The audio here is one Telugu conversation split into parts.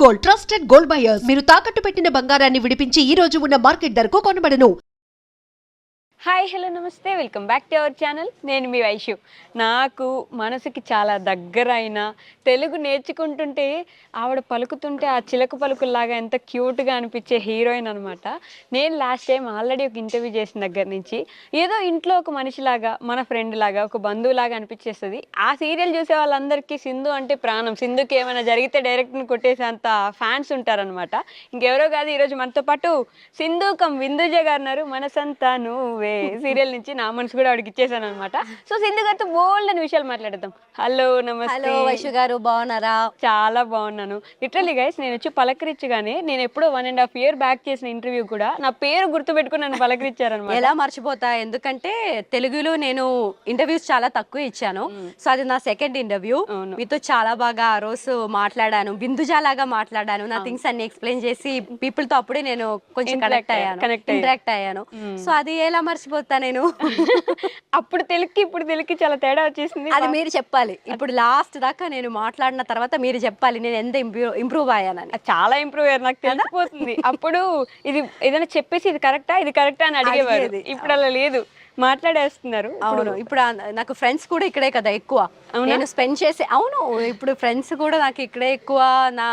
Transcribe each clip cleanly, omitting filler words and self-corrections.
Gold, trusted gold buyers. మీరు తాకట్టు పెట్టిన బంగారాన్ని విడిపించి ఈ రోజు ఉన్న మార్కెట్ ధరకు కొనబడను. హాయ్ హలో నమస్తే, welcome back to our channel. నేను మీ వైషు. నాకు మనసుకి చాలా దగ్గరైన తెలుగు నేర్చుకుంటుంటే ఆవిడ పలుకుతుంటే ఆ చిలక పలుకుల్లాగా ఎంత క్యూట్గా అనిపించే హీరోయిన్ అనమాట. నేను లాస్ట్ టైం ఆల్రెడీ ఒక ఇంటర్వ్యూ చేసిన దగ్గర నుంచి ఏదో ఇంట్లో ఒక మనిషిలాగా, మన ఫ్రెండ్ లాగా, ఒక బంధువులాగా అనిపించేస్తుంది. ఆ సీరియల్ చూసే వాళ్ళందరికీ సింధు అంటే ప్రాణం. సింధుకి ఏమైనా జరిగితే డైరెక్ట్ని కొట్టేసేంత ఫ్యాన్స్ ఉంటారనమాట. ఇంకెవరో కాదు, ఈరోజు మనతో పాటు సింధు కమ్ విందుజ గారు ఉన్నారు. మనసంతా నువ్వే సీరియల్ నుంచి నా మనసు కూడా ఆవిడకి ఇచ్చేసాను అనమాట. సో సింధు గారితో బోల్డ్ అని విషయాలు మాట్లాడదాం. హలో నమస్తే. హలో వైషు గారు, బాగున్నారా? చాలా బాగున్నాను. లిటరల్లీ గైస్, నేను వచ్చి పలకరించగానే నేను ఎప్పుడో 1.5 years బ్యాక్ చేసిన ఇంటర్వ్యూ కూడా నా పేరు గుర్తుపెట్టుకుని నన్ను పలకరించారనమాట. ఎలా మర్చిపోతా, ఎందుకంటే తెలుగులో నేను ఇంటర్వ్యూస్ చాలా తక్కువ ఇచ్చాను. సో అది నా సెకండ్ ఇంటర్వ్యూ. మీతో చాలా బాగా ఆ రోజు మాట్లాడాను, బిందుజాలాగా మాట్లాడాను. నా థింగ్స్ అన్ని ఎక్స్ప్లెయిన్ చేసి పీపుల్ తో అప్పుడే నేను కొంచెం ఇంటరాక్ట్ అయ్యాను. సో అది ఎలా మర్చిపోతా నేను. అప్పుడు తెలుగుకి ఇప్పుడు తెలుగుకి చాలా తేడా వచ్చేసింది. అది మీరు చెప్పాలి. ఇప్పుడు లాస్ట్ దాకా నేను మాట్లాడిన తర్వాత మీరు చెప్పాలి నేను ఎంత ఇంప్రూవ్ అయ్యానని. చాలా ఇంప్రూవ్ అయ్యారు, నాకు తెలిసిపోతుంది. అప్పుడు ఇది ఏదైనా చెప్పేసి ఇది కరెక్టా అని అడిగేవారు. ఇప్పుడు అలా లేదు, మాట్లాడేస్తున్నారు. అవును, ఇప్పుడు నాకు ఫ్రెండ్స్ కూడా ఇక్కడే కదా ఎక్కువ నేను స్పెండ్ చేసి. అవును, ఇప్పుడు ఫ్రెండ్స్ కూడా నాకు ఇక్కడే ఎక్కువ. నా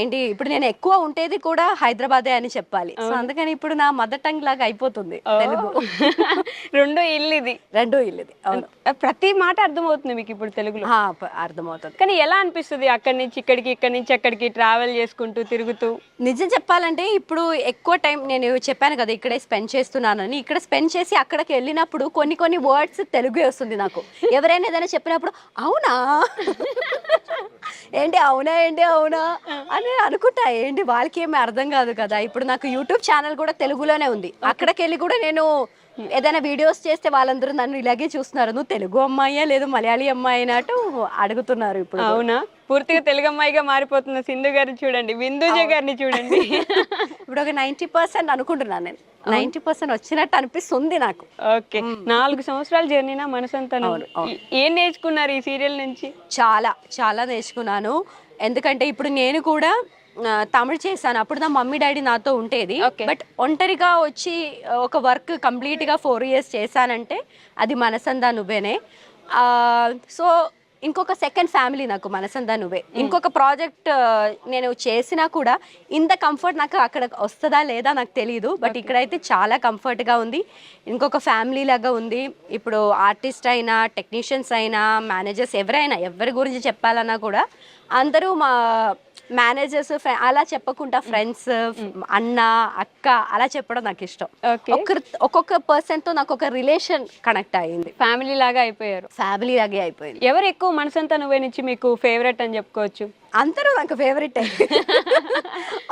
ఏంటి, ఇప్పుడు నేను ఎక్కువ ఉండేది కూడా హైదరాబాదే అని చెప్పాలి. సో అందుకని ఇప్పుడు నా మదర్ టంగ్ లాగా అయిపోతుంది తెలుగు. రెండో ఇల్లు ఇది. అవును, ప్రతి మాట అర్థమవుతుంది మీకు ఇప్పుడు తెలుగులో? అర్థమవుతుంది. కానీ ఎలా అనిపిస్తుంది అక్కడి నుంచి ఇక్కడికి, ఇక్కడి నుంచి అక్కడికి ట్రావెల్ చేసుకుంటూ తిరుగుతూ? నిజం చెప్పాలంటే ఇప్పుడు ఎక్కువ టైం నేను చెప్పాను కదా ఇక్కడే స్పెండ్ చేస్తున్నానని. ఇక్కడ స్పెండ్ చేసి అక్కడికి వెళ్ళినప్పుడు కొన్ని వర్డ్స్ తెలుగే వస్తుంది నాకు. ఎవరైనా ఏదైనా చెప్పినప్పుడు అవునా అవునా అని అనుకుంటా. ఏంటి వాళ్ళకి ఏమీ అర్థం కాదు కదా. ఇప్పుడు నాకు యూట్యూబ్ ఛానల్ కూడా తెలుగులోనే ఉంది. అక్కడికి వెళ్ళి కూడా నేను ఏదైనా వీడియోస్ చేస్తే వాళ్ళందరూ నన్ను ఇలాగే చూస్తున్నారు, నువ్వు తెలుగు అమ్మాయా లేదు మలయాళీ అమ్మాయి అన్నట్టు అడుగుతున్నారు. ఇప్పుడు అవునా, పూర్తిగా తెలుగు అమ్మాయిగా మారిపోతున్న సింధు గారిని చూడండి, విందుజ గారిని చూడండి. ఇప్పుడు ఒక 90% అనుకుంటున్నాను నేను. 90% వచ్చినట్టు అనిపిస్తుంది నాకు. ఓకే, 4 సంవత్సరాల జర్నీనా మనసంతా? ఏం నేర్చుకున్నారు ఈ సీరియల్ నుంచి? చాలా నేర్చుకున్నాను. ఎందుకంటే ఇప్పుడు నేను కూడా తమిళ్ చేశాను. అప్పుడు నా మమ్మీ డాడీ నాతో ఉండేది. బట్ ఒంటరిగా వచ్చి ఒక వర్క్ కంప్లీట్గా 4 years చేశానంటే అది మనసందా నువ్వేనే. సో ఇంకొక సెకండ్ ఫ్యామిలీ నాకు మనసందా నువ్వే. ఇంకొక ప్రాజెక్ట్ నేను చేసినా కూడా ఇంత కంఫర్ట్ నాకు అక్కడ వస్తుందా లేదా నాకు తెలియదు. బట్ ఇక్కడైతే చాలా కంఫర్ట్గా ఉంది, ఇంకొక ఫ్యామిలీ లాగా ఉంది. ఇప్పుడు ఆర్టిస్ట్ అయినా, టెక్నీషియన్స్ అయినా, మేనేజర్స్ ఎవరి గురించి చెప్పాలన్నా కూడా అందరూ మా మేనేజర్స్ అలా చెప్పకుండా ఫ్రెండ్స్, అన్న, అక్క అలా చెప్పడం నాకు ఇష్టం. ఒక్కొక్క పర్సన్ తో నాకు ఒక రిలేషన్ కనెక్ట్ అయ్యింది. ఫ్యామిలీ లాగే అయిపోయింది. ఎవరు ఎక్కువ మనసంతా నువ్వే నుంచి మీకు ఫేవరెట్ అని చెప్పుకోవచ్చు? అందరూ నాకు ఫేవరెట్.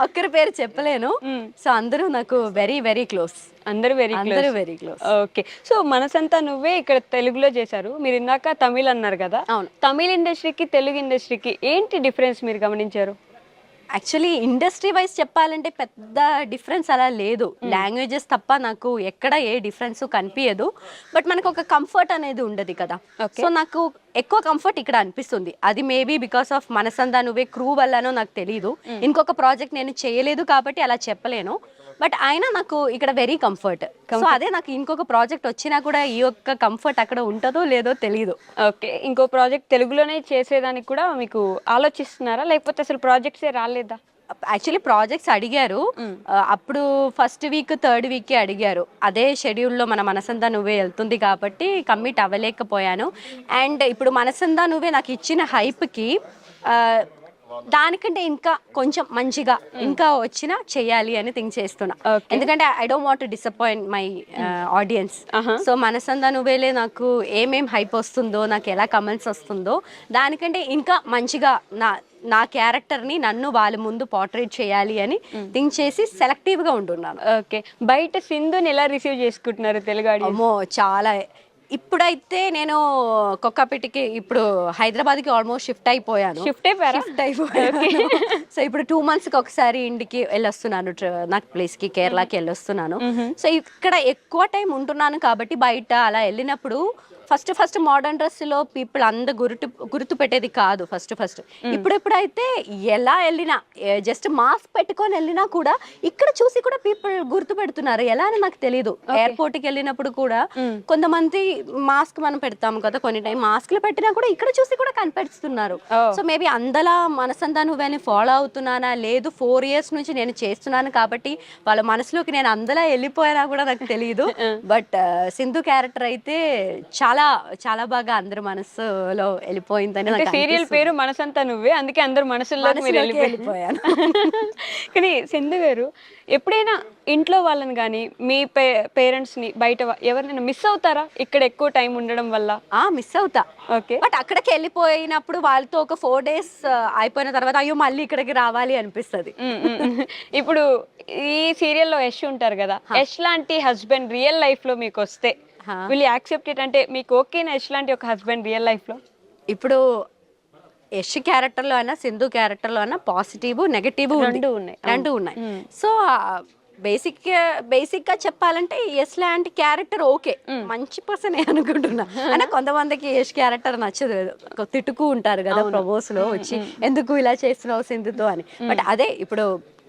ఒక్కరి పేరు చెప్పలేను. సో అందరూ నాకు వెరీ వెరీ క్లోజ్. అందరూ వెరీ క్లోజ్. ఓకే, సో మనసంతా నువ్వే ఇక్కడ తెలుగులో చేశారు. మీరు ఇందాక తమిళ్ అన్నారు కదా. అవును. తమిళ్ ఇండస్ట్రీకి తెలుగు ఇండస్ట్రీకి ఏంటి డిఫరెన్స్ మీరు గమనించారు? యాక్చువల్లీ ఇండస్ట్రీ వైజ్ చెప్పాలంటే పెద్ద డిఫరెన్స్ అలా లేదు. లాంగ్వేజెస్ తప్ప నాకు ఎక్కడ ఏ డిఫరెన్స్ కనిపించదు. బట్ మనకు ఒక కంఫర్ట్ అనేది ఉండదు కదా. సో నాకు ఎక్కువ కంఫర్ట్ ఇక్కడ అనిపిస్తుంది. అది మేబీ బికాస్ ఆఫ్ మనసందా నువ్వే క్రూ వల్లనో నాకు తెలీదు. ఇంకొక ప్రాజెక్ట్ నేను చేయలేదు కాబట్టి అలా చెప్పలేను. బట్ అయినా నాకు ఇక్కడ వెరీ కంఫర్ట్. సో అదే నాకు ఇంకొక ప్రాజెక్ట్ వచ్చినా కూడా ఈ యొక్క కంఫర్ట్ అక్కడ ఉంటుందో లేదో తెలియదు. ఓకే, ఇంకో ప్రాజెక్ట్ తెలుగులోనే చేసేదానికి కూడా మీకు ఆలోచిస్తున్నారా, లేకపోతే అసలు ప్రాజెక్ట్సే రాలేదా? యాక్చువల్లీ ప్రాజెక్ట్స్ అడిగారు. అప్పుడు ఫస్ట్ వీక్, థర్డ్ వీక్కి అడిగారు. అదే షెడ్యూల్లో మన మనసందా నువ్వే వెళ్తుంది కాబట్టి కమిట్ అవ్వలేకపోయాను. అండ్ ఇప్పుడు మనసందా నువ్వే నాకు ఇచ్చిన హైప్కి దానికంటే ఇంకా కొంచెం మంచిగా ఇంకా వచ్చినా చెయ్యాలి అని థింక్ చేస్తున్నా. ఎందుకంటే I don't want to disappoint my audience. So మనసందా నువ్వేలే నాకు ఏమేం హైప్ వస్తుందో, నాకు ఎలా కమెంట్స్ వస్తుందో దానికంటే ఇంకా మంచిగా నా క్యారెక్టర్ని నన్ను వాళ్ళ ముందు పోర్ట్రేట్ చేయాలి అని థింక్ చేసి సెలెక్టివ్గా ఉంటున్నాను. ఓకే, బయట సింధుని ఎలా రిసీవ్ చేసుకుంటున్నారు తెలుగు ఆడియన్స్? అమ్మో చాలా. ఇప్పుడైతే నేను కొక్కపేటకి, ఇప్పుడు హైదరాబాద్కి ఆల్మోస్ట్ షిఫ్ట్ అయిపోయాను. సో ఇప్పుడు 2 monthsకి ఒకసారి ఇంటికి వెళ్ళొస్తున్నాను, నాకు ప్లేస్కి కేరళకి వెళ్ళొస్తున్నాను. సో ఇక్కడ ఎక్కువ టైం ఉంటున్నాను కాబట్టి బయట అలా వెళ్ళినప్పుడు ఫస్ట్ మోడర్న్ డ్రెస్ లో పీపుల్ అంత గుర్తు పెట్టేది కాదు ఫస్ట్ ఇప్పుడెప్పుడైతే ఎలా వెళ్ళినా జస్ట్ మాస్క్ పెట్టుకొని వెళ్ళినా కూడా ఇక్కడ చూసి కూడా పీపుల్ గుర్తు పెడుతున్నారు. ఎలా అని నాకు తెలియదు. ఎయిర్పోర్ట్ కి వెళ్ళినప్పుడు కూడా కొంతమంది మాస్క్ మనం పెడతాము కదా, కొన్ని టైం మాస్క్లు పెట్టినా కూడా ఇక్కడ చూసి కూడా కనిపెడుతున్నారు. సో మేబీ అందలా మనసంతా నువ్వని ఫాలో అవుతున్నానా లేదు 4 years నుంచి నేను చేస్తున్నాను కాబట్టి వాళ్ళ మనసులోకి నేను అందలా వెళ్ళిపోయినా కూడా నాకు తెలియదు. బట్ సింధు క్యారెక్టర్ అయితే చాలా చాలా బాగా అందరి మనసులో వెళ్ళిపోయిందని నాకు సీరియల్ పేరు మనసంతా నువ్వే, అందుకే అందరు మనసుల్లోకి మీరు వెళ్ళిపోయాను. కానీ సింధు గారు ఎప్పుడైనా ఇంట్లో వాళ్ళని కానీ మీ పేరెంట్స్ ని బయట ఎవరినైనా మిస్ అవుతారా ఇక్కడ ఎక్కువ టైం ఉండడం వల్ల? మిస్ అవుతా. ఓకే. బట్ అక్కడికి వెళ్ళిపోయినప్పుడు వాళ్ళతో ఒక 4 days అయిపోయిన తర్వాత అయ్యో మళ్ళీ ఇక్కడికి రావాలి అనిపిస్తుంది. ఇప్పుడు ఈ సీరియల్లో యష్ ఉంటారు కదా, యష్ లాంటి హస్బెండ్ రియల్ లైఫ్ లో మీకు వస్తే విల్ యాక్సెప్ట్ ఇట్? అంటే మీకు ఓకేనా యష్ లాంటి ఒక హస్బెండ్ రియల్ లైఫ్ లో? ఇప్పుడు యష్ క్యారెక్టర్ లో అయినా సింధు క్యారెక్టర్ లో అయినా పాజిటివ్ నెగటివ్ రెండు ఉన్నాయి. సో బేసిక్ గా చెప్పాలంటే యష్ లాంటి క్యారెక్టర్ ఓకే, మంచి పర్సన్ అనుకుంటున్నా. అయినా కొంతమందికి యష్ క్యారెక్టర్ నచ్చదు, తిట్టుకు ఉంటారు కదా ప్రమోస్ లో వచ్చి ఎందుకు ఇలా చేస్తున్నావు సింధుతో అని. బట్ అదే ఇప్పుడు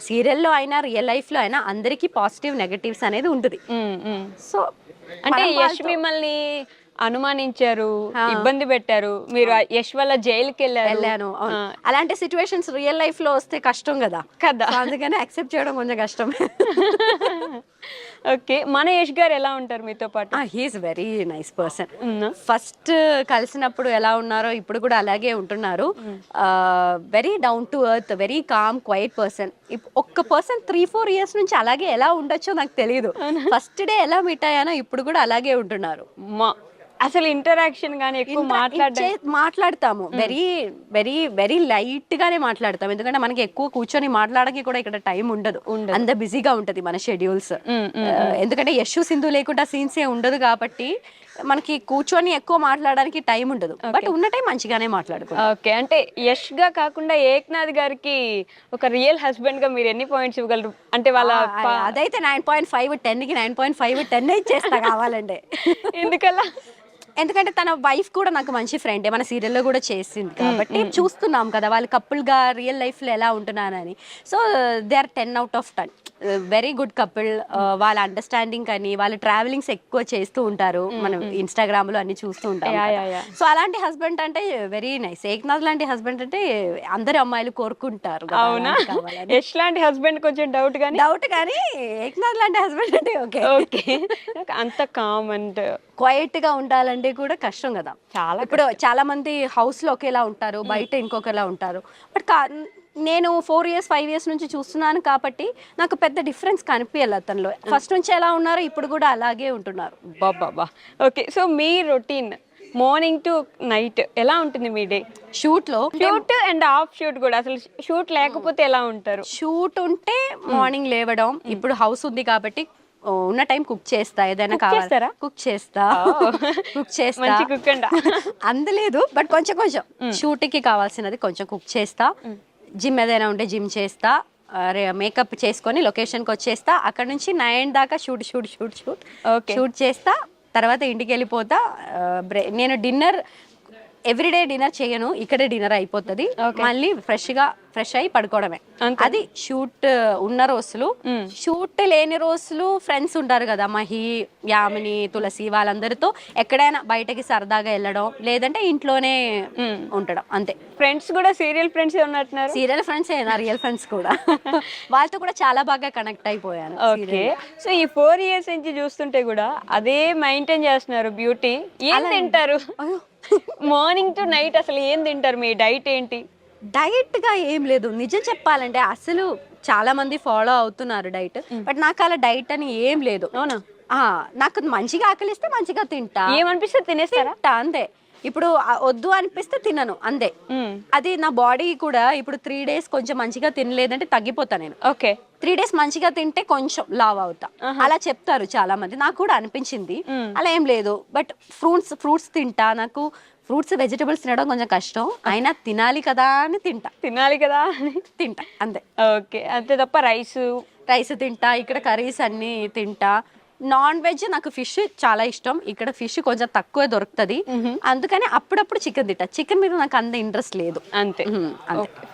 సీరియల్లో అయినా రియల్ లైఫ్ లో అయినా అందరికి పాజిటివ్ నెగటివ్స్ అనేది ఉంటుంది. సో అంటే యష్ మిమ్మల్ని అనుమానించారు, ఇబ్బంది పెట్టారు, మీరు యష్ వల్ల జైలుకి వెళ్ళాను. అలాంటి సిచ్యువేషన్స్ రియల్ లైఫ్ లో వస్తే కష్టం కదా, అందుకని యాక్సెప్ట్ చేయడం కొంచెం కష్టం. ఓకే. మన యష్ గారు ఎలా ఉంటారు మీతో పాటు? He is very nice person. First కలిసినప్పుడు ఎలా ఉన్నారో ఇప్పుడు కూడా అలాగే ఉంటున్నారు. Very down to earth, very calm quiet person. ఒక్క పర్సన్ 3-4 years నుంచి అలాగే ఎలా ఉండొచ్చో నాకు తెలియదు. ఫస్ట్ డే ఎలా మీట్ అయ్యానో ఇప్పుడు కూడా అలాగే ఉంటున్నారు. అసలు ఇంటరాక్షన్ గానీ ఎక్కువ మాట్లాడతాము, వెరీ వెరీ వెరీ లైట్ గానే మాట్లాడతాం. ఎందుకంటే మనకి ఎక్కువ కూర్చొని మాట్లాడడానికి కూడా ఇక్కడ టైం ఉండదు, అంత బిజీగా ఉంటది మన షెడ్యూల్స్. ఎందుకంటే యష్ సింధు లేకుండా సీన్స్ ఏ ఉండదు కాబట్టి మనకి కూర్చొని ఎక్కువ మాట్లాడడానికి టైం ఉండదు. బట్ ఉన్న టైం మంచిగానే మాట్లాడుకుంటాం. ఓకే. అంటే యష్ గా కాకుండా ఏక్నాథ్ గారికి ఒక రియల్ హస్బెండ్ గా మీరు ఎన్ని పాయింట్స్ ఇవ్వగలరు? అంటే వాళ్ళ అదైతే 9.5 10కి 9.5 10 ఇచ్చేస్తా కావాలంటే. ఎందుకలా? ఎందుకంటే తన వైఫ్ కూడా నాకు మంచి ఫ్రెండ్, మన సీరియల్లో కూడా చేసింది కాబట్టి చూస్తున్నాం కదా వాళ్ళు కపుల్ గా రియల్ లైఫ్ లో ఎలా ఉంటున్నారని. So they are 10 out of 10. Very good couple. వాళ్ళ అండర్స్టాండింగ్ అని వాళ్ళ ట్రావెలింగ్స్ ఎక్కువ చేస్తూ ఉంటారు, మనం ఇన్స్టాగ్రామ్ లో అన్ని చూస్తూ ఉంటాం. సో అలాంటి హస్బెండ్ అంటే వెరీ నైస్. ఏక్నాథ్ లాంటి హస్బెండ్ అంటే అందరు అమ్మాయిలు కోరుకుంటారు. అవునా? యష్ లాంటి హస్బెండ్ కొంచెం డౌట్ కానీ ఏక్నాథ్ లాంటి హస్బెండ్ అంటే ఓకే. ఓకే. అంత కామ్ అండ్ క్వైట్ గా ఉండాలంటే కూడా కష్టం కదా చాలా. ఇప్పుడు చాలా మంది హౌస్ లో ఒకేలా ఉంటారు, బయట ఇంకొకలా ఉంటారు. బట్ నేను 4 years 5 years నుంచి చూస్తున్నాను కాబట్టి నాకు పెద్ద డిఫరెన్స్ కనిపించాలి అతనిలో. ఫస్ట్ నుంచి ఎలా ఉన్నారో ఇప్పుడు కూడా అలాగే ఉంటున్నారు. బాబా. ఓకే. సో మీ రొటీన్ మార్నింగ్ టు నైట్ ఎలా ఉంటుంది మీ day? Shoot and off shoot కూడా. అసలు షూట్ లేకపోతే ఎలా ఉంటారు? షూట్ ఉంటే మార్నింగ్ లేవడం. ఇప్పుడు హౌస్ ఉంది కాబట్టి ఉన్న టైం కుక్ చేస్తా, ఏదైనా కావాలా కుక్ చేస్తా. అందలేదు బట్ కొంచెం షూట్ కి కావాల్సినది కొంచెం కుక్ చేస్తా. జిమ్ ఏదైనా ఉంటే జిమ్ చేస్తా, మేకప్ చేసుకొని లొకేషన్కి వచ్చేస్తా. అక్కడ నుంచి 9 దాకా షూట్ చేస్తా. తర్వాత ఇంటికి వెళ్ళిపోతా. నేను డిన్నర్ ఎవ్రీడే డిన్నర్ చేయను, ఇక్కడే డిన్నర్ అయిపోతుంది. మళ్ళీ ఫ్రెష్ అయ్యి పడుకోవడమే. అది షూట్ ఉన్న రోజులు. షూట్ లేని రోజులు ఫ్రెండ్స్ ఉంటారు కదా, మహి, యామిని, తులసి, వాళ్ళందరితో ఎక్కడైనా బయటకి సరదాగా వెళ్ళడం, లేదంటే ఇంట్లోనే ఉండడం అంతే. ఫ్రెండ్స్ కూడా సీరియల్ ఫ్రెండ్స్ ఉన్నట్టున్నారు. సీరియల్ ఫ్రెండ్స్ అయినా రియల్ ఫ్రెండ్స్ కూడా. వాళ్ళతో కూడా చాలా బాగా కనెక్ట్ అయిపోయాను. ఓకే. సో ఈ 4 years నుంచి చూస్తుంటే కూడా అదే మెయింటైన్ చేస్తున్నారు బ్యూటీ. ఏం తింటారు మార్నింగ్ టు నైట్? అసలు ఏం తింటారు? మీ డైట్ ఏంటి? డైట్ గా ఏం లేదు, నిజం చెప్పాలంటే. అసలు చాలా మంది ఫాలో అవుతున్నారు డైట్, బట్ నాకు అలా డైట్ అని ఏం లేదు. అవునా? నాకు మంచిగా ఆకలిస్తే మంచిగా తింటా, ఏమనిపిస్తే తినేస్తారా అంతే. ఇప్పుడు వద్దు అనిపిస్తే తినను అంతే. అది నా బాడీ కూడా. ఇప్పుడు 3 days కొంచెం మంచిగా తినలేదంటే తగ్గిపోతా నేను. ఓకే. 3 days మంచిగా తింటే కొంచెం లావ్ అవుతా, అలా చెప్తారు చాలా మంది. నాకు కూడా అనిపించింది. అలా ఏం లేదు. బట్ ఫ్రూట్స్ తింటా. నాకు ఫ్రూట్స్ వెజిటబుల్స్ తినడం కొంచెం కష్టం, అయినా తినాలి కదా అని తింటా అంతే. ఓకే. అంతే తప్ప రైస్ తింటా. ఇక్కడ కర్రీస్ అన్ని తింటా. నాన్ వెజ్ నాకు ఫిష్ చాలా ఇష్టం. ఇక్కడ ఫిష్ కొంచెం తక్కువ దొరుకుతుంది, అందుకని అప్పుడప్పుడు చికెన్ తింటా. చికెన్ మీద నాకు అంత ఇంట్రెస్ట్ లేదు. అంతే,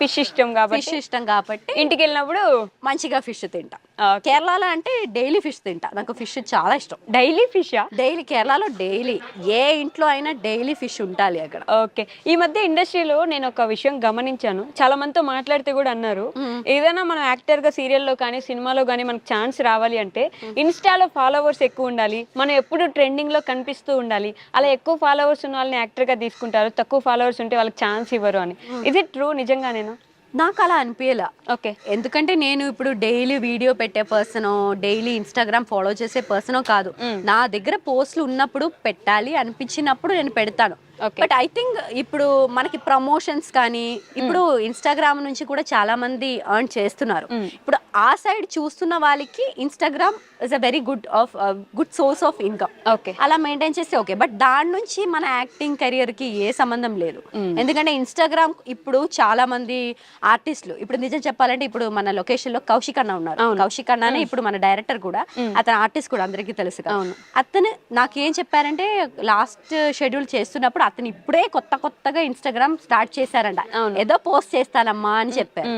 ఫిష్ ఇష్టం కాబట్టి. ఫిష్ ఇష్టం కాబట్టి ఇంటికి వెళ్ళినప్పుడు మంచిగా ఫిష్ తింటా. కేరళలో అంటే డైలీ ఫిష్ తింటా. నాకు ఫిష్ చాలా ఇష్టం. డైలీ ఫిషా? డైలీ, కేరళలో డైలీ, ఏ ఇంట్లో అయినా డైలీ ఫిష్ ఉండాలి అక్కడ. ఓకే. ఈ మధ్య ఇండస్ట్రీలో నేను ఒక విషయం గమనించాను, చాలా మందితో మాట్లాడితే కూడా అన్నారు, ఏదైనా మనం యాక్టర్ గా సీరియల్లో కానీ సినిమాలో కానీ మనకు ఛాన్స్ రావాలి అంటే ఇన్స్టాలో ఫాలోవర్స్ ఎక్కువ ఉండాలి, మనం ఎప్పుడు ట్రెండింగ్ లో కనిపిస్తూ ఉండాలి. అలా ఎక్కువ ఫాలోవర్స్ ఉన్న వాళ్ళని యాక్టర్ గా తీసుకుంటారు, తక్కువ ఫాలోవర్స్ ఉంటే వాళ్ళకి ఛాన్స్ ఇవ్వరు అని. ఇది ట్రూ? నిజంగా నేను నాకు అలా అనిపించలే. ఓకే. ఎందుకంటే నేను ఇప్పుడు డైలీ వీడియో పెట్టే పర్సనో, డైలీ ఇన్స్టాగ్రామ్ ఫాలో చేసే పర్సనో కాదు. నా దగ్గర పోస్టులు ఉన్నప్పుడు పెట్టాలి అనిపించినప్పుడు నేను పెడతాను. బట్ ఐ థింక్ ఇప్పుడు మనకి ప్రమోషన్స్ కానీ, ఇప్పుడు ఇన్స్టాగ్రామ్ నుంచి కూడా చాలా మంది ఎర్న్ చేస్తున్నారు. ఇప్పుడు ఆ సైడ్ చూస్తున్న వాళ్ళకి Instagram is a very good source of income. Okay, అలా మెయింటైన్ చేస్తే ఓకే. బట్ దాని నుంచి మన యాక్టింగ్ కెరియర్ కి ఏ సంబంధం లేదు. ఎందుకంటే ఇన్స్టాగ్రామ్ ఇప్పుడు చాలా మంది ఆర్టిస్టులు, ఇప్పుడు నిజం చెప్పాలంటే ఇప్పుడు మన లొకేషన్ లో కౌశిక్ అన్న ఉన్నారు. కౌశిక్ అన్ననే ఇప్పుడు మన డైరెక్టర్ కూడా, అతను ఆర్టిస్ట్ కూడా అందరికీ తెలుసు కదా. అతను నాకేం చెప్పారంటే లాస్ట్ షెడ్యూల్ చేస్తున్నప్పుడు అతను ఇప్పుడే కొత్తగా ఇన్స్టాగ్రామ్ స్టార్ట్ చేశారంట. ఏదో పోస్ట్ చేస్తానమ్మా అని చెప్పారు.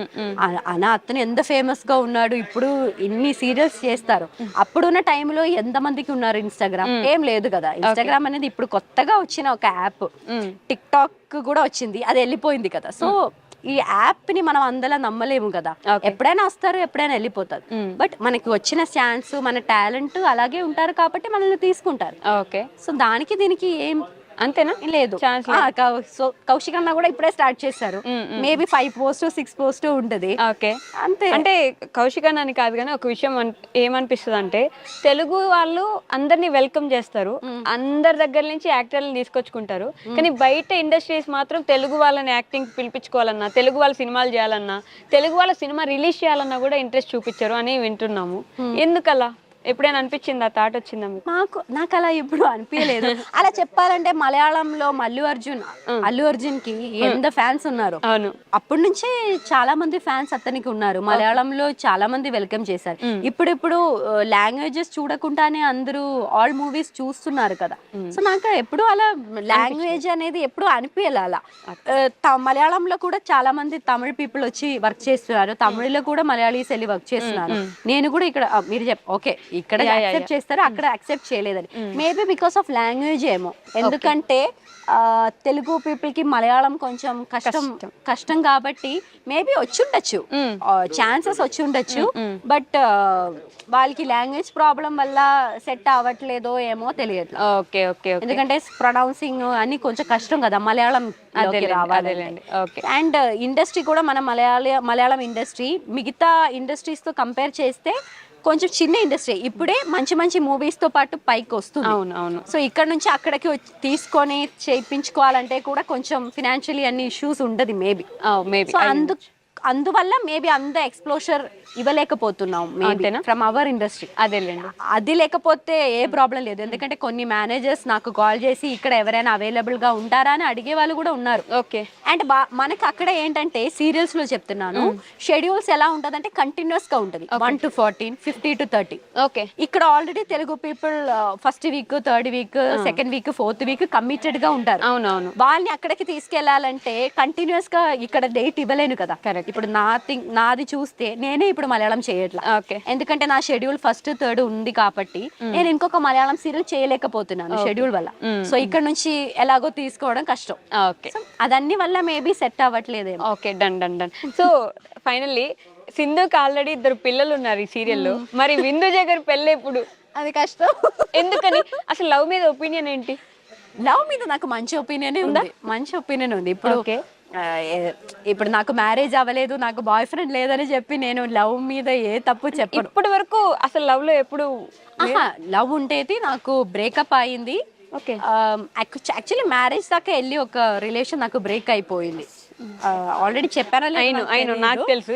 అతను ఎంత ఫేమస్ గా ఉన్నాడు, ఇప్పుడు ఇన్ని సీరియల్స్ చేస్తారు. అప్పుడున్న టైంలో ఎంత మందికి ఉన్నారు ఇన్స్టాగ్రామ్? ఏం లేదు కదా. ఇన్స్టాగ్రామ్ అనేది ఇప్పుడు కొత్తగా వచ్చిన ఒక యాప్. టిక్ టాక్ కూడా వచ్చింది, అది వెళ్ళిపోయింది కదా. సో ఈ యాప్ ని మనం అందలా నమ్మలేము కదా. ఎప్పుడైనా వస్తారు, ఎప్పుడైనా వెళ్ళిపోతారు. బట్ మనకి వచ్చిన ఛాన్స్, మన టాలెంట్ అలాగే ఉంటారు కాబట్టి మనల్ని తీసుకుంటారు. ఓకే. సో దానికి దీనికి ఏం అంతేనా? లేదు. కౌశిక్ అన్న కూడా ఇప్పుడే స్టార్ట్ చేశారు. మేబీ 5 పోస్ట్ 6 పోస్ట్ ఉంటది. ఓకే, అంతే. అంటే కౌశిక్ అన్న అని కాదు కానీ ఒక విషయం ఏమనిపిస్తుంది అంటే, తెలుగు వాళ్ళు అందరినీ వెల్కమ్ చేస్తారు, అందరి దగ్గర నుంచి యాక్టర్లను తీసుకొచ్చుకుంటారు. కానీ బయట ఇండస్ట్రీస్ మాత్రం తెలుగు వాళ్ళని యాక్టింగ్ పిలిపించుకోవాలన్నా, తెలుగు వాళ్ళ సినిమాలు చేయాలన్నా, తెలుగు వాళ్ళ సినిమా రిలీజ్ చేయాలన్నా కూడా ఇంట్రెస్ట్ చూపించారు అని వింటున్నాము. ఎందుకలా? ఎప్పుడైనా అనిపించింది, ఆ థాట్ వచ్చిందా మీకు? నాకు అలా ఎప్పుడు అనిపించలేదు. అలా చెప్పాలంటే మలయాళంలో అల్లు అర్జున్ కి ఎంత ఫ్యాన్స్ ఉన్నారు. అవును, అప్పటి నుంచే చాలా మంది ఫ్యాన్స్ అతనికి ఉన్నారు. మలయాళంలో చాలా మంది వెల్కమ్ చేశారు. ఇప్పుడు లాంగ్వేజెస్ చూడకుండానే అందరూ ఆల్ మూవీస్ చూస్తున్నారు కదా. సో నాకు ఎప్పుడు అలా లాంగ్వేజ్ అనేది ఎప్పుడు అనిపించాలి. అలా మలయాళంలో కూడా చాలా మంది తమిళ పీపుల్ వచ్చి వర్క్ చేస్తున్నారు, తమిళ్లో కూడా మలయాళీస్ వెళ్ళి వర్క్ చేస్తున్నారు. నేను కూడా ఇక్కడ మీరు ఓకే ఇక్కడ యాక్సెప్ట్ చేస్తారు, అక్కడ యాక్సెప్ట్ చేయలేదని. మేబీ బికాస్ ఆఫ్ లాంగ్వేజ్ ఏమో. ఎందుకంటే తెలుగు పీపుల్ కి మలయాళం కొంచెం కష్టం కాబట్టి మేబీ వచ్చి ఉండొచ్చు, ఛాన్సెస్ వచ్చి ఉండొచ్చు. బట్ వాళ్ళకి లాంగ్వేజ్ ప్రాబ్లం వల్ల సెట్ అవ్వట్లేదో ఏమో తెలియట్లేదు. Okay okay. ఎందుకంటే ప్రొనౌన్సింగ్ అన్ని కొంచెం కష్టం కదా మలయాళం రావాలి. అండ్ ఇండస్ట్రీ కూడా మన మలయాళం ఇండస్ట్రీ మిగతా ఇండస్ట్రీస్ తో కంపేర్ చేస్తే కొంచెం చిన్న ఇండస్ట్రీ. ఇప్పుడే మంచి మంచి మూవీస్ తో పాటు పైకి వస్తుంది. అవును. సో ఇక్కడ నుంచి అక్కడికి తీసుకొని చేయించుకోవాలంటే కూడా కొంచెం ఫినాన్షియలీ అన్ని ఇష్యూస్ ఉండదు మేబీ. సో అందువల్ల మేబీ అంత ఎక్స్ప్లోజర్ ఇవ్వలేకపోతున్నాం ఫ్రమ్ అవర్ ఇండస్ట్రీ. అదేలేండి. అది లేకపోతే ఏ ప్రాబ్లం లేదు. ఎందుకంటే కొన్ని మేనేజర్స్ నాకు కాల్ చేసి ఇక్కడ ఎవరైనా అవైలబుల్ గా ఉంటారా అని అడిగే వాళ్ళు కూడా ఉన్నారు. ఓకే. అండ్ మనకి అక్కడ ఏంటంటే సీరియల్స్ లో చెప్తున్నాను, షెడ్యూల్స్ ఎలా ఉంటదంటే కంటిన్యూస్ గా ఉంటది. 1 to 14, 50 to 30. ఓకే. ఇక్కడ already Telugu people first week, third week, second week, fourth week committed గా ఉంటారు. అవునవును. వాళ్ళని అక్కడికి తీసుకెళ్లాలంటే కంటిన్యూస్ గా ఇక్కడ డేట్ ఇవ్వలేను కదా. కరెక్ట్. ఇప్పుడు నాది చూస్తే నేనే ఇప్పుడు మలయాళం చేయట్లా. ఎందుకంటే నా షెడ్యూల్ ఫస్ట్ థర్డ్ ఉంది కాబట్టి నేను ఇంకొక మలయాళం సీరియల్ చేయలేకపోతున్నాను షెడ్యూల్ వల్ల. సో ఇక్కడ నుంచి ఎలాగో తీసుకోవడం కష్టం. అదన్ని వల్ల మేబీ సెట్ అవ్వట్లేదేమో. Okay, done. సో ఫైనల్లీ సింధుకి ఆల్రెడీ 2 పిల్లలు ఉన్నారు ఈ సీరియల్లో. మరి విందు జగర్ పెళ్ళి ఎప్పుడు? అది కష్టం. ఎందుకని? అసలు లవ్ మీద ఒపీనియన్ ఏంటి? లవ్ మీద నాకు మంచి ఒపీనియన్ ఉంది. ఇప్పుడు నాకు మ్యారేజ్ అవ్వలేదు, నాకు బాయ్ ఫ్రెండ్ లేదని చెప్పి నేను లవ్ మీద ఏ తప్పు చెప్పను. ఇప్పటి వరకు అసలు లవ్ లో ఎప్పుడు లవ్ ఉండేది, నాకు బ్రేకప్ అయింది. యాక్చువల్లీ మ్యారేజ్ దాకా వెళ్ళి ఒక రిలేషన్ నాకు బ్రేక్ అయిపోయింది. ఆల్రెడీ చెప్పాను, నాకు తెలుసు.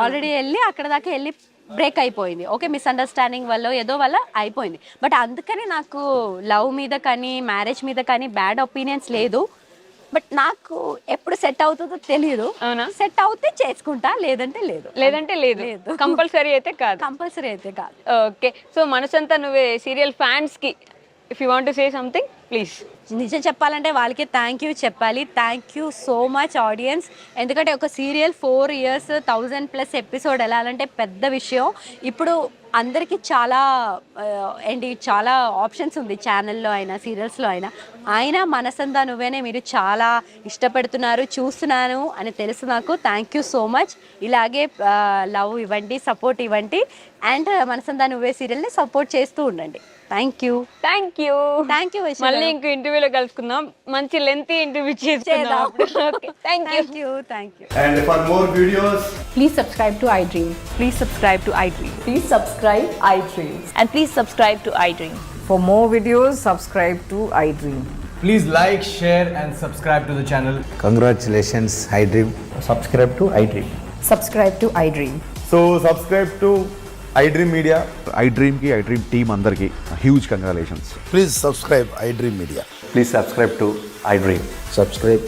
ఆల్రెడీ వెళ్ళి అక్కడ దాకా వెళ్ళి బ్రేక్ అయిపోయింది. ఓకే, మిస్అండర్స్టాండింగ్ వల్ల ఏదో వల్ల అయిపోయింది. బట్ అందుకని నాకు లవ్ మీద కానీ మ్యారేజ్ మీద కానీ బ్యాడ్ ఒపీనియన్స్ లేదు. బట్ నాకు ఎప్పుడు సెట్ అవుతుందో తెలియదు. అవునా? సెట్ అవుతే చేసుకుంటా, లేదంటే లేదు. లేదంటే లేదు, కంపల్సరీ అయితే కాదు. కంపల్సరీ అయితే కాదు. ఓకే, సో మనసంతా నువ్వే సీరియల్ ఫ్యాన్స్ కి if you want to say something please. నిజం చెప్పాలంటే వాళ్ళకి థ్యాంక్ యూ చెప్పాలి. Thank you so much audience. ఎందుకంటే ఒక సీరియల్ 4 years 1000+ ఎపిసోడ్ వెళ్ళాలంటే పెద్ద విషయం. ఇప్పుడు అందరికీ చాలా ఏంటి చాలా ఆప్షన్స్ ఉంది, ఛానల్లో అయినా సీరియల్స్లో అయినా మనసంతా నువ్వేనే మీరు చాలా ఇష్టపడుతున్నారు, చూస్తున్నాను అని తెలుసు నాకు. Thank you so much. ఇలాగే లవ్ ఇవ్వండి, సపోర్ట్ ఇవ్వండి, అండ్ మనసంతా నువ్వే సీరియల్ని సపోర్ట్ చేస్తూ ఉండండి. Thank you. Thank you. Thank you. మళ్ళీ ఇంకో ఇంటర్వ్యూలో కలుసుకుందాం, మంచి లెంతీ ఇంటర్వ్యూ చేద్దాం. Thank you. Thank you. And for more videos, Please subscribe to iDream. Please subscribe to iDream. Please subscribe iDream. And please subscribe to iDream. For more videos, subscribe to iDream. please like, share, and subscribe to the channel. Congratulations, iDream. Subscribe to iDream. Subscribe to iDream. So subscribe to iDream Media. iDream की iDream team अंदर की huge congratulations. Please subscribe iDream Media. Please subscribe to iDream. Subscribe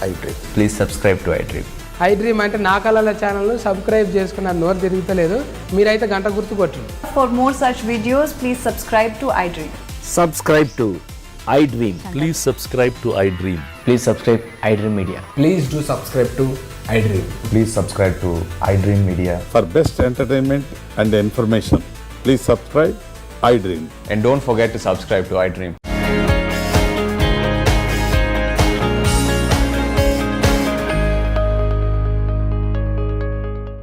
iDream. Please subscribe to iDream. iDream అంటే నా కళల ఛానల్ సబ్స్క్రైబ్ చేసుకున్నారు, నోరు తిరుగుతలేదు, మీరైతే గంట గుర్తు కొట్టండి. For more such videos, please subscribe to iDream. Subscribe to iDream. Please subscribe to iDream. Please subscribe iDream Media. Please do subscribe to iDream. Please subscribe to iDream Media. For best entertainment and information, please subscribe iDream. And don't forget to subscribe to iDream.